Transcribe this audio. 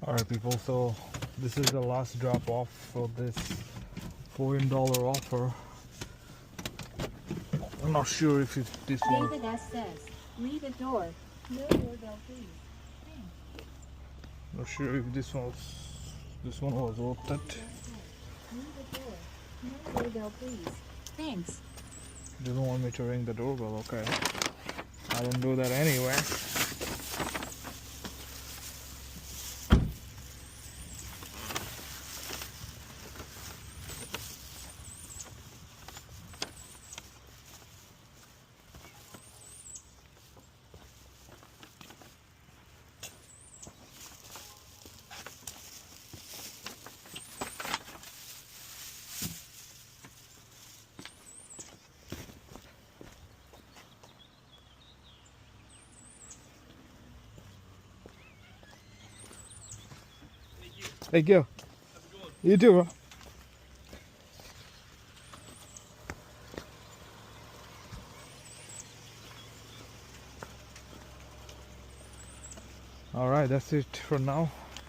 Alright people, so this is the last drop off for this $4 offer. I'm not sure if it's this one. David S. says, read the door. No doorbell, please. Thanks. Not sure if this one was worth it. Read the door. No doorbell, please. Thanks. You don't want me to ring the doorbell, okay. I don't do that anyway. Hey Gil, you too, bro. Alright, that's it for now.